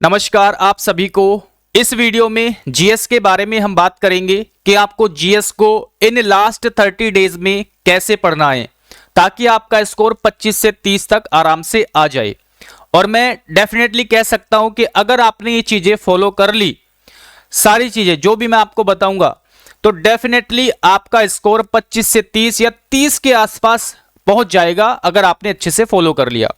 नमस्कार आप सभी को। इस वीडियो में जीएस के बारे में हम बात करेंगे कि आपको जीएस को इन लास्ट 30 डेज में कैसे पढ़ना है ताकि आपका स्कोर 25 से 30 तक आराम से आ जाए। और मैं डेफिनेटली कह सकता हूं कि अगर आपने ये चीजें फॉलो कर ली, सारी चीजें जो भी मैं आपको बताऊंगा, तो डेफिनेटली आपका स्कोर 25 से 30 या 30 के आसपास पहुंच जाएगा अगर आपने अच्छे से फॉलो कर लिया।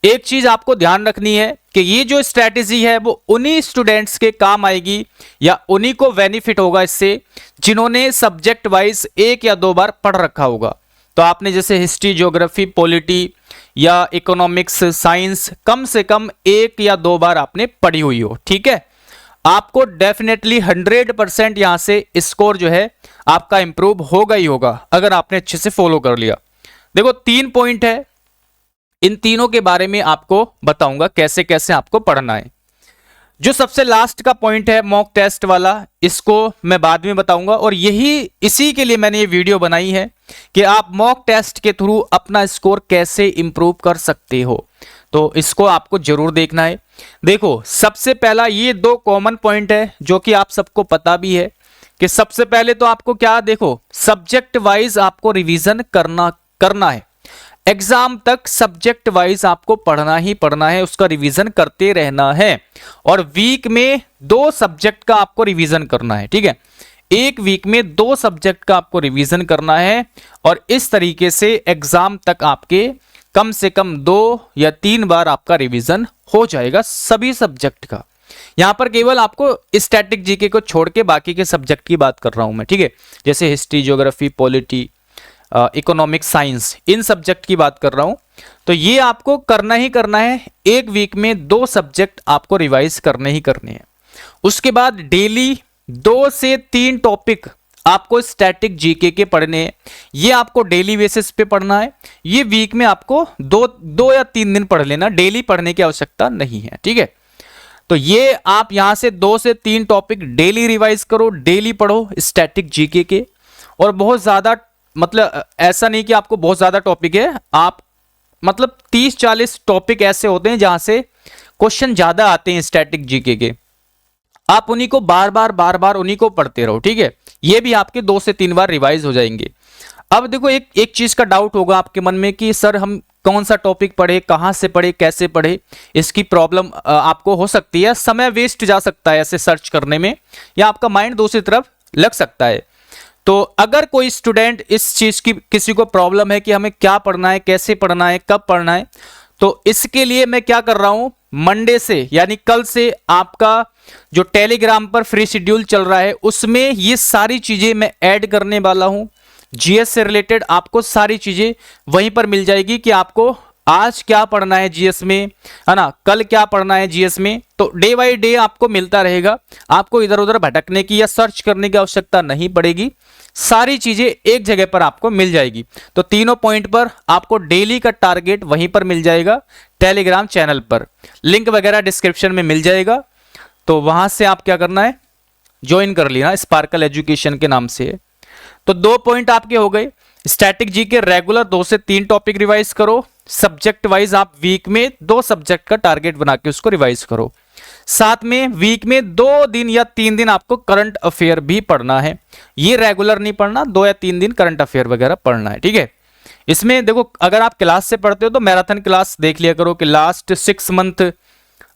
एक चीज आपको ध्यान रखनी है कि ये जो स्ट्रैटेजी है वो उन्हीं स्टूडेंट्स के काम आएगी या उन्हीं को बेनिफिट होगा इससे जिन्होंने सब्जेक्ट वाइज एक या दो बार पढ़ रखा होगा। तो आपने जैसे हिस्ट्री, ज्योग्राफी, पॉलिटी या इकोनॉमिक्स, साइंस कम से कम एक या दो बार आपने पढ़ी हुई हो, ठीक है। आपको डेफिनेटली 100% यहां से स्कोर जो है आपका इंप्रूव होगा ही होगा अगर आपने अच्छे से फॉलो कर लिया। देखो 3 पॉइंट है, इन तीनों के बारे में आपको बताऊंगा कैसे कैसे आपको पढ़ना है। जो सबसे लास्ट का पॉइंट है मॉक टेस्ट वाला, इसको मैं बाद में बताऊंगा और इसी के लिए मैंने ये वीडियो बनाई है कि आप मॉक टेस्ट के थ्रू अपना स्कोर कैसे इंप्रूव कर सकते हो। तो इसको आपको जरूर देखना है। देखो सबसे पहला ये 2 कॉमन पॉइंट है जो कि आप सबको पता भी है कि सबसे पहले तो आपको क्या, देखो सब्जेक्ट वाइज आपको रिवीजन करना है। एग्जाम तक सब्जेक्ट वाइज आपको पढ़ना ही पढ़ना है, उसका रिवीजन करते रहना है। और वीक में 2 सब्जेक्ट का आपको रिवीजन करना है, ठीक है। एक वीक में 2 सब्जेक्ट का आपको रिवीजन करना है और इस तरीके से एग्जाम तक आपके कम से कम 2 या 3 बार आपका रिवीजन हो जाएगा सभी सब्जेक्ट का। यहां पर केवल आपको स्टैटिक जीके को छोड़ के बाकी के सब्जेक्ट की बात कर रहा हूं मैं, ठीक है। जैसे history, geography, polity, economics, science, इन सब्जेक्ट की बात कर रहा हूं। तो ये आपको करना ही करना है। एक वीक में 2 सब्जेक्ट आपको रिवाइज करने ही करने हैं। उसके बाद डेली 2 से 3 टॉपिक आपको स्टैटिक जीके के पढ़ने हैं। ये आपको डेली बेसिस पे पढ़ना है। ये वीक में आपको 2 या 3 दिन पढ़ लेना, डेली पढ़ने की आवश्यकता नहीं है, ठीक है। तो ये आप यहां से 2 से 3 टॉपिक डेली रिवाइज करो, डेली पढ़ो स्टैटिक जीके के। और बहुत ज्यादा, मतलब ऐसा नहीं कि आपको बहुत ज्यादा टॉपिक है, आप मतलब 30-40 टॉपिक ऐसे होते हैं जहां से क्वेश्चन ज्यादा आते हैं स्टैटिक जीके के। आप उन्हीं को बार बार उन्हीं को पढ़ते रहो, ठीक है। ये भी आपके 2 से 3 बार रिवाइज हो जाएंगे। अब देखो एक चीज का डाउट होगा आपके मन में कि सर हम कौन सा टॉपिक पढ़े, कहां से पढ़े, कैसे पढ़े, इसकी प्रॉब्लम आपको हो सकती है। समय वेस्ट जा सकता है ऐसे सर्च करने में, या आपका माइंड दूसरी तरफ लग सकता है। तो अगर कोई स्टूडेंट इस चीज की किसी को प्रॉब्लम है कि हमें क्या पढ़ना है, कैसे पढ़ना है, कब पढ़ना है, तो इसके लिए मैं क्या कर रहा हूं, मंडे से यानी कल से आपका जो टेलीग्राम पर फ्री शेड्यूल चल रहा है उसमें ये सारी चीजें मैं ऐड करने वाला हूं। जीएस से रिलेटेड आपको सारी चीजें वहीं पर मिल जाएगी कि आपको आज क्या पढ़ना है जीएस में, है ना, कल क्या पढ़ना है जीएस में। तो डे बाय डे आपको मिलता रहेगा, आपको इधर उधर भटकने की या सर्च करने की आवश्यकता नहीं पड़ेगी। सारी चीजें एक जगह पर आपको मिल जाएगी। तो तीनों पॉइंट पर आपको डेली का टारगेट वहीं पर मिल जाएगा टेलीग्राम चैनल पर। लिंक वगैरह डिस्क्रिप्शन में मिल जाएगा, तो वहां से आप क्या करना है, ज्वाइन कर लेना, स्पार्कल एजुकेशन के नाम से। तो 2 पॉइंट आपके हो गए। स्टैटिक जी के रेगुलर 2 से 3 टॉपिक रिवाइज करो। सब्जेक्ट वाइज आप वीक में 2 सब्जेक्ट का टारगेट बना के उसको रिवाइज करो। साथ में वीक में 2 दिन या 3 दिन आपको करंट अफेयर भी पढ़ना है। ये रेगुलर नहीं पढ़ना, 2 या 3 दिन करंट अफेयर वगैरह पढ़ना है, ठीक है। इसमें देखो अगर आप क्लास से पढ़ते हो तो मैराथन क्लास देख लिया करो कि लास्ट 6 मंथ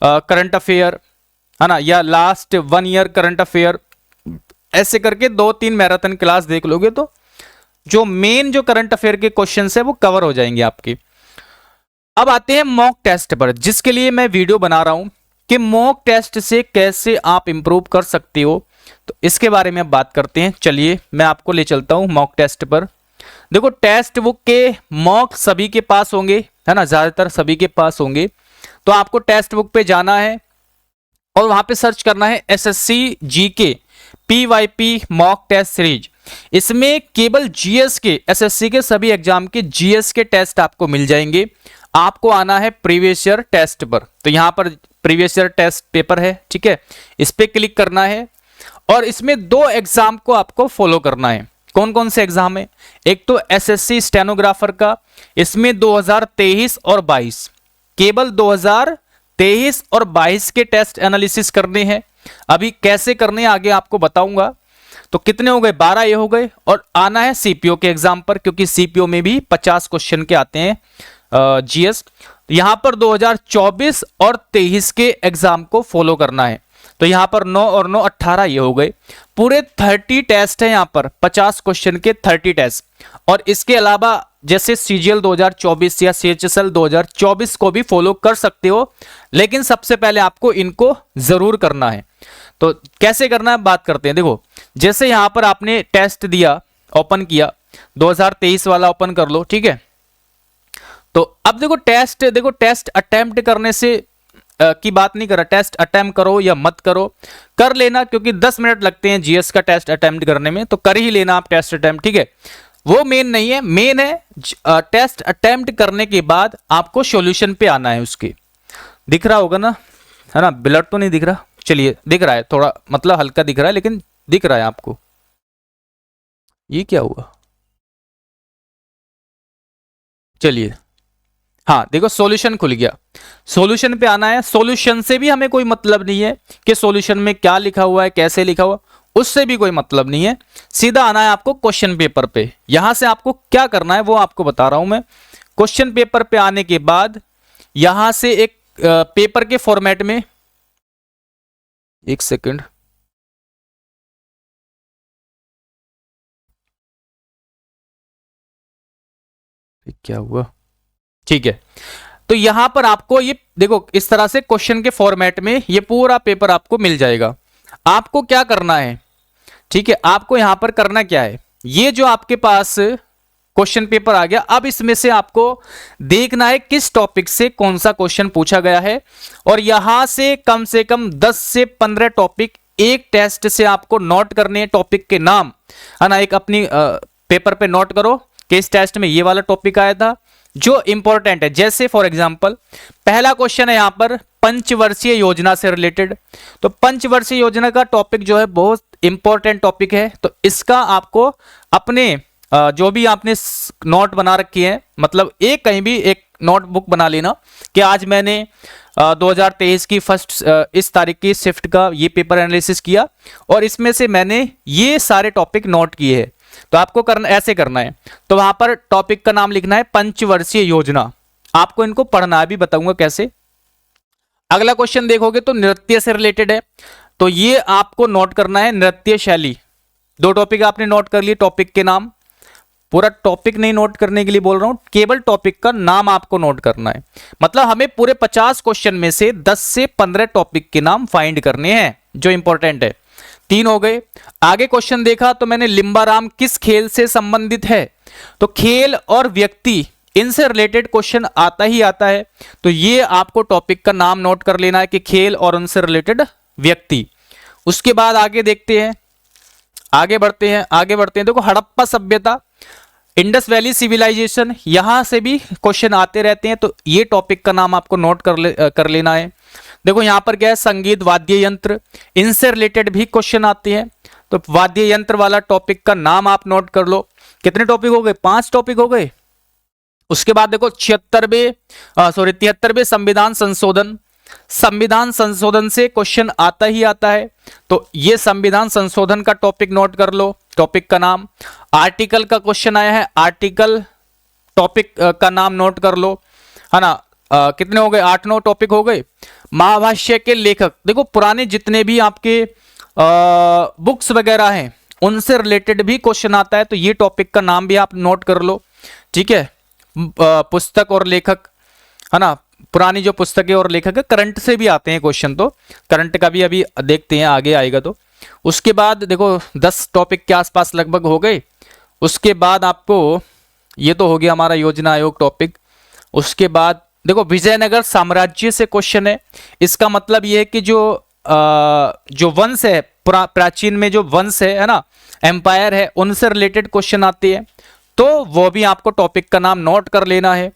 करंट अफेयर, है ना, या लास्ट 1 ईयर करंट अफेयर, ऐसे करके 2-3 मैराथन क्लास देख लोगे तो जो मेन जो करंट अफेयर के क्वेश्चन है वो कवर हो जाएंगे आपके। अब आते हैं मॉक टेस्ट पर, जिसके लिए मैं वीडियो बना रहा हूं कि मॉक टेस्ट से कैसे आप इंप्रूव कर सकते हो। तो इसके बारे में अब बात करते हैं। चलिए मैं आपको ले चलता हूं मॉक टेस्ट पर। देखो टेस्ट बुक के मॉक सभी के पास होंगे, है ना, ज्यादातर सभी के पास होंगे। तो आपको टेक्स्ट बुक पे जाना है और वहां पे सर्च करना है SSC GK PYP mock test series. इसमें केवल जीएस के, एसएससी के सभी एग्जाम के जीएस के टेस्ट आपको मिल जाएंगे। आपको आना है प्रीवियस ईयर टेस्ट पर। तो यहां पर प्रीवियस ईयर टेस्ट पेपर है, ठीक है, इस पे क्लिक करना है और इसमें 2 एग्जाम को आपको फॉलो करना है। कौन कौन से एग्जाम है, एक तो एसएससी स्टेनोग्राफर का, इसमें 2023 और 22, केवल 23 और 22 के टेस्ट एनालिसिस करने हैं। अभी कैसे करने हैं आगे आपको बताऊंगा। तो कितने हो गए, 12 ये हो गए, और आना है सीपीओ के एग्जाम पर, क्योंकि सीपीओ में भी 50 क्वेश्चन के आते हैं जीएस। यहां पर 2024 और 23 के एग्जाम को फॉलो करना है। तो यहां पर 9 और 9 18 ये हो गए, पूरे 30 टेस्ट है यहां पर, 50 क्वेश्चन के 30 टेस्ट। और इसके अलावा जैसे सीजीएल 2024 या सीएचएसएल 2024 को भी फॉलो कर सकते हो, लेकिन सबसे पहले आपको इनको जरूर करना है। तो कैसे करना है बात करते हैं। देखो जैसे यहां पर आपने टेस्ट दिया, ओपन किया, 2023 वाला ओपन कर लो, ठीक है। तो अब देखो टेस्ट अटेम्प्ट करने से की बात नहीं कर रहा, टेस्ट अटेम्प्ट करो या मत करो, कर लेना, क्योंकि 10 मिनट लगते हैं जीएस का टेस्ट अटेम्प्ट करने में, तो कर ही लेना आप टेस्ट अटेम्प्ट, ठीक है। वो मेन नहीं है, मेन है टेस्ट अटेम्प्ट करने के बाद आपको सॉल्यूशन पे आना है उसके। दिख रहा होगा ना, है ना, ब्लड तो नहीं दिख रहा, चलिए दिख रहा है थोड़ा, मतलब हल्का दिख रहा है, लेकिन दिख रहा है आपको। ये क्या हुआ, चलिए, हाँ देखो सॉल्यूशन खुल गया, सॉल्यूशन पे आना है। सॉल्यूशन से भी हमें कोई मतलब नहीं है कि सॉल्यूशन में क्या लिखा हुआ है, कैसे लिखा हुआ, उससे भी कोई मतलब नहीं है, सीधा आना है आपको क्वेश्चन पेपर पे। यहां से आपको क्या करना है वो आपको बता रहा हूं मैं। क्वेश्चन पेपर पे आने के बाद यहां से एक पेपर के फॉर्मेट में, एक सेकंड, क्या हुआ, ठीक है। तो यहां पर आपको ये देखो इस तरह से क्वेश्चन के फॉर्मेट में ये पूरा पेपर आपको मिल जाएगा। आपको क्या करना है, ठीक है, आपको यहां पर करना क्या है, ये जो आपके पास क्वेश्चन पेपर आ गया, अब इसमें से आपको देखना है किस टॉपिक से कौन सा क्वेश्चन पूछा गया है, और यहां से कम 10 से 15 टॉपिक एक टेस्ट से आपको नोट करने हैं, टॉपिक के नाम, है ना, एक अपनी पेपर पे नोट करो कि इस टेस्ट में ये वाला टॉपिक आया था जो इंपॉर्टेंट है। जैसे फॉर एग्जांपल पहला क्वेश्चन है यहां पर पंचवर्षीय योजना से रिलेटेड, तो पंचवर्षीय योजना का टॉपिक जो है बहुत इंपॉर्टेंट टॉपिक है, तो इसका आपको अपने जो भी आपने नोट बना रखी है, मतलब एक कहीं भी एक नोटबुक बना लेना कि आज मैंने 2023 की फर्स्ट इस तारीख की शिफ्ट का ये पेपर एनालिसिस किया और इसमें से मैंने ये सारे टॉपिक नोट किए हैं। तो आपको करना ऐसे करना है, तो वहां पर टॉपिक का नाम लिखना है पंचवर्षीय योजना, आपको इनको पढ़ना है, भी बताऊंगा कैसे। अगला क्वेश्चन देखोगे तो नृत्य से रिलेटेड है, तो ये आपको नोट करना है नृत्य शैली। 2 टॉपिक आपने नोट कर लिए, टॉपिक के नाम, पूरा टॉपिक नहीं नोट करने के लिए बोल रहा हूं, केवल टॉपिक का नाम आपको नोट करना है। मतलब हमें पूरे 50 क्वेश्चन में से 10 से 15 टॉपिक के नाम फाइंड करने हैं जो इंपॉर्टेंट है। 3 हो गए। आगे क्वेश्चन देखा तो मैंने लिम्बाराम किस खेल से संबंधित है, तो खेल और व्यक्ति इनसे रिलेटेड क्वेश्चन आता ही आता है, तो ये आपको टॉपिक का नाम नोट कर लेना है कि खेल और उनसे रिलेटेड व्यक्ति। उसके बाद आगे देखते हैं, आगे बढ़ते हैं। देखो हड़प्पा सभ्यता, इंडस वैली सिविलाइजेशन, यहां से भी क्वेश्चन आते रहते हैं, तो ये टॉपिक का नाम आपको नोट कर लेना है। देखो यहां पर क्या है, संगीत वाद्य यंत्र, इनसे रिलेटेड भी क्वेश्चन आते हैं, तो वाद्य यंत्र वाला टॉपिक का नाम आप नोट कर लो। कितने टॉपिक हो गए, 5 टॉपिक हो गए। उसके बाद देखो 73वें संविधान संशोधन, संविधान संशोधन से क्वेश्चन आता ही आता है, तो ये संविधान संशोधन का टॉपिक नोट कर लो, टॉपिक का नाम। आर्टिकल का क्वेश्चन आया है, आर्टिकल टॉपिक का नाम नोट कर लो, है ना। कितने हो गए, 8-9 टॉपिक हो गए। महाभाष्य के लेखक, देखो पुराने जितने भी आपके बुक्स वगैरह हैं उनसे रिलेटेड भी क्वेश्चन आता है, तो ये टॉपिक का नाम भी आप नोट कर लो, ठीक है। पुस्तक और लेखक, है ना, पुरानी जो पुस्तकें और लेखक है, करंट से भी आते हैं क्वेश्चन, तो करंट का भी अभी देखते हैं, आगे आएगा। तो उसके बाद देखो 10 टॉपिक के आसपास लगभग हो गए। उसके बाद आपको ये तो हो गया हमारा योजना आयोग टॉपिक। उसके बाद देखो विजयनगर साम्राज्य से क्वेश्चन है, इसका मतलब ये है कि जो वंश है, प्राचीन में जो वंश है ना, एम्पायर है, उनसे रिलेटेड क्वेश्चन आते हैं, तो वो भी आपको टॉपिक का नाम नोट कर लेना है।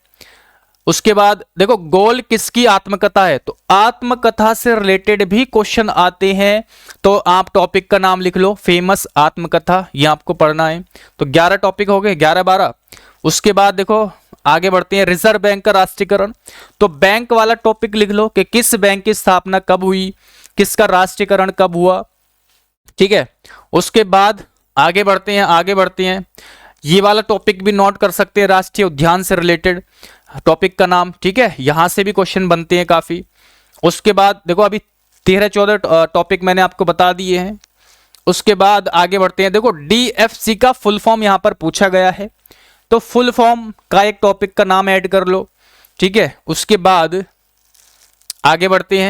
उसके बाद देखो गोल किसकी आत्मकथा है, तो आत्मकथा से रिलेटेड भी क्वेश्चन आते हैं, तो आप टॉपिक का नाम लिख लो फेमस आत्मकथा, ये आपको पढ़ना है। तो 11 टॉपिक हो गए, 11-12। उसके बाद देखो आगे बढ़ते हैं। रिजर्व बैंक का राष्ट्रीयकरण, तो बैंक वाला टॉपिक लिख लो कि किस बैंक की स्थापना कब हुई, किसका राष्ट्रीयकरण कब हुआ, ठीक है। उसके बाद आगे बढ़ते हैं, ये वाला टॉपिक भी नोट कर सकते हैं, राष्ट्रीय उद्यान से रिलेटेड टॉपिक का नाम, ठीक है। यहां से भी क्वेश्चन बनते हैं काफी। उसके बाद देखो अभी 13-14 टॉपिक मैंने आपको बता दिए हैं। उसके बाद आगे बढ़ते हैं, देखो डीएफसी का फुल फॉर्म यहां पर पूछा गया है, तो फुल फॉर्म का एक टॉपिक का नाम ऐड कर लो, ठीक है। उसके बाद आगे बढ़ते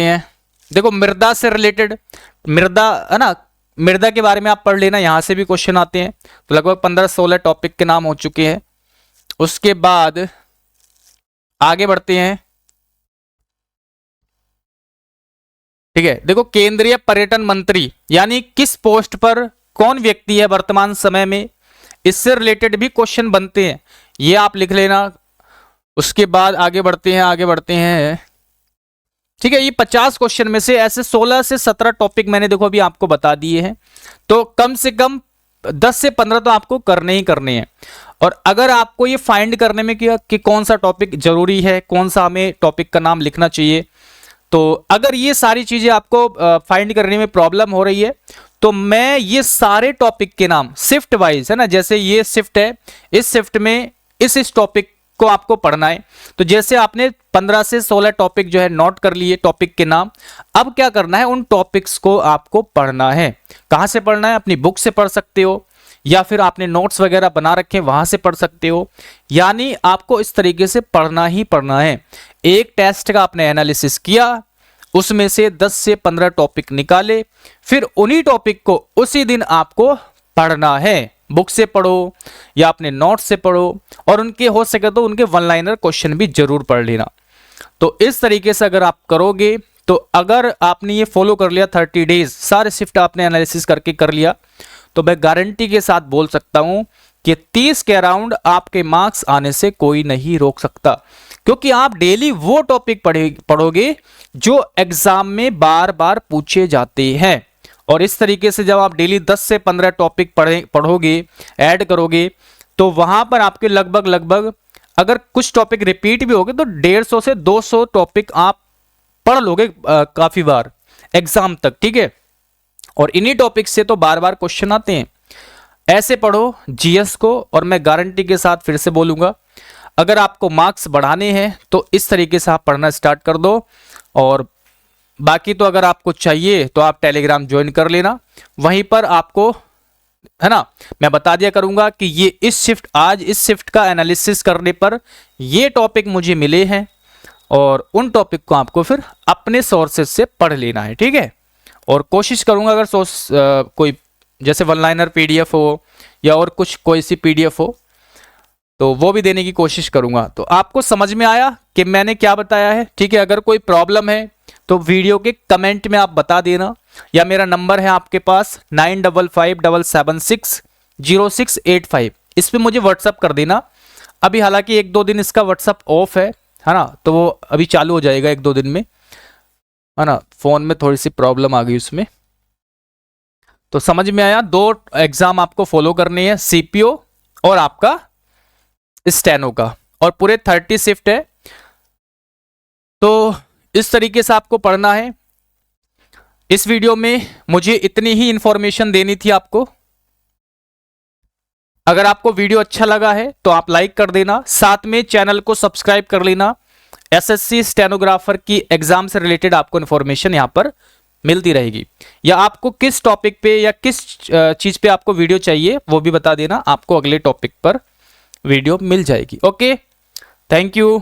हैं, देखो मृदा से रिलेटेड, मृदा है ना, मृदा के बारे में आप पढ़ लेना, यहां से भी क्वेश्चन आते हैं। तो लगभग 15-16 टॉपिक के नाम हो चुके हैं। उसके बाद आगे बढ़ते हैं, ठीक है। देखो केंद्रीय पर्यटन मंत्री यानी किस पोस्ट पर कौन व्यक्ति है वर्तमान समय में, इससे रिलेटेड भी क्वेश्चन बनते हैं, ये आप लिख लेना। उसके बाद आगे बढ़ते हैं, ठीक है। ये 50 क्वेश्चन में से ऐसे 16 से 17 टॉपिक मैंने देखो अभी आपको बता दिए हैं, तो कम से कम 10 से 15 तो आपको करने ही करने हैं। और अगर आपको ये फाइंड करने में कि कौन सा टॉपिक जरूरी है, कौन सा हमें टॉपिक का नाम लिखना चाहिए, तो अगर ये सारी चीजें आपको फाइंड करने में प्रॉब्लम हो रही है, तो मैं ये सारे टॉपिक के नाम शिफ्ट वाइज, है ना, जैसे ये शिफ्ट है, इस शिफ्ट में इस टॉपिक को आपको पढ़ना है। तो जैसे आपने 15 से 16 टॉपिक जो है नोट कर लिए टॉपिक के नाम, अब क्या करना है, उन टॉपिक्स को आपको पढ़ना है। कहां से पढ़ना है, अपनी बुक से पढ़ सकते हो, या फिर आपने नोट्स वगैरह बना रखे वहां से पढ़ सकते हो। यानी आपको इस तरीके से पढ़ना ही पढ़ना है। एक टेस्ट का आपने एनालिसिस किया, उसमें से 10 से 15 टॉपिक निकाले, फिर उन्हीं टॉपिक को उसी दिन आपको पढ़ना है। बुक से पढ़ो या अपने नोट्स से पढ़ो, और उनके हो सके तो उनके वन लाइनर क्वेश्चन भी जरूर पढ़ लेना। तो इस तरीके से अगर आप करोगे, तो अगर आपने ये फॉलो कर लिया 30 डेज, सारे शिफ्ट आपने एनालिसिस करके कर लिया, तो मैं गारंटी के साथ बोल सकता हूं कि 30 के अराउंड आपके मार्क्स आने से कोई नहीं रोक सकता, क्योंकि आप डेली वो टॉपिक पढ़ोगे जो एग्जाम में बार बार पूछे जाते हैं। और इस तरीके से जब आप डेली 10 से 15 टॉपिक पढ़ोगे, ऐड करोगे, तो वहां पर आपके लगभग अगर कुछ टॉपिक रिपीट भी होगे तो 150 से 200 टॉपिक आप पढ़ लोगे काफी बार एग्जाम तक, ठीक है। और इन्हीं टॉपिक से तो बार बार क्वेश्चन आते हैं। ऐसे पढ़ो जीएस को, और मैं गारंटी के साथ फिर से बोलूंगा, अगर आपको मार्क्स बढ़ाने हैं तो इस तरीके से आप पढ़ना स्टार्ट कर दो। और बाकी तो अगर आपको चाहिए तो आप टेलीग्राम ज्वाइन कर लेना, वहीं पर आपको, है ना, मैं बता दिया करूंगा कि ये इस शिफ्ट का एनालिसिस करने पर ये टॉपिक मुझे मिले हैं, और उन टॉपिक को आपको फिर अपने सोर्सेज से पढ़ लेना है, ठीक है। और कोशिश करूंगा अगर कोई जैसे वन लाइनर पीडीएफ हो या और कुछ कोई सी पीडीएफ हो, तो वो भी देने की कोशिश करूंगा। तो आपको समझ में आया कि मैंने क्या बताया है, ठीक है। अगर कोई प्रॉब्लम है तो वीडियो के कमेंट में आप बता देना, या मेरा नंबर है आपके पास 9557760685, इस पे मुझे व्हाट्सअप कर देना। अभी हालांकि 1-2 दिन इसका व्हाट्सअप ऑफ है ना, तो वो अभी चालू हो जाएगा 1-2 दिन में, है ना। फोन में थोड़ी सी प्रॉब्लम आ गई उसमें। तो समझ में आया, 2 एग्जाम आपको फॉलो करने हैं, सीपीओ और आपका स्टेनो का, और पूरे 30 शिफ्ट है। तो इस तरीके से आपको पढ़ना है। इस वीडियो में मुझे इतनी ही इंफॉर्मेशन देनी थी आपको। अगर आपको वीडियो अच्छा लगा है तो आप लाइक कर देना, साथ में चैनल को सब्सक्राइब कर लेना। एसएससी स्टेनोग्राफर की एग्जाम से रिलेटेड आपको इंफॉर्मेशन यहां पर मिलती रहेगी, या आपको किस टॉपिक पे या किस चीज पे आपको वीडियो चाहिए वो भी बता देना, आपको अगले टॉपिक पर वीडियो मिल जाएगी। Okay, thank you.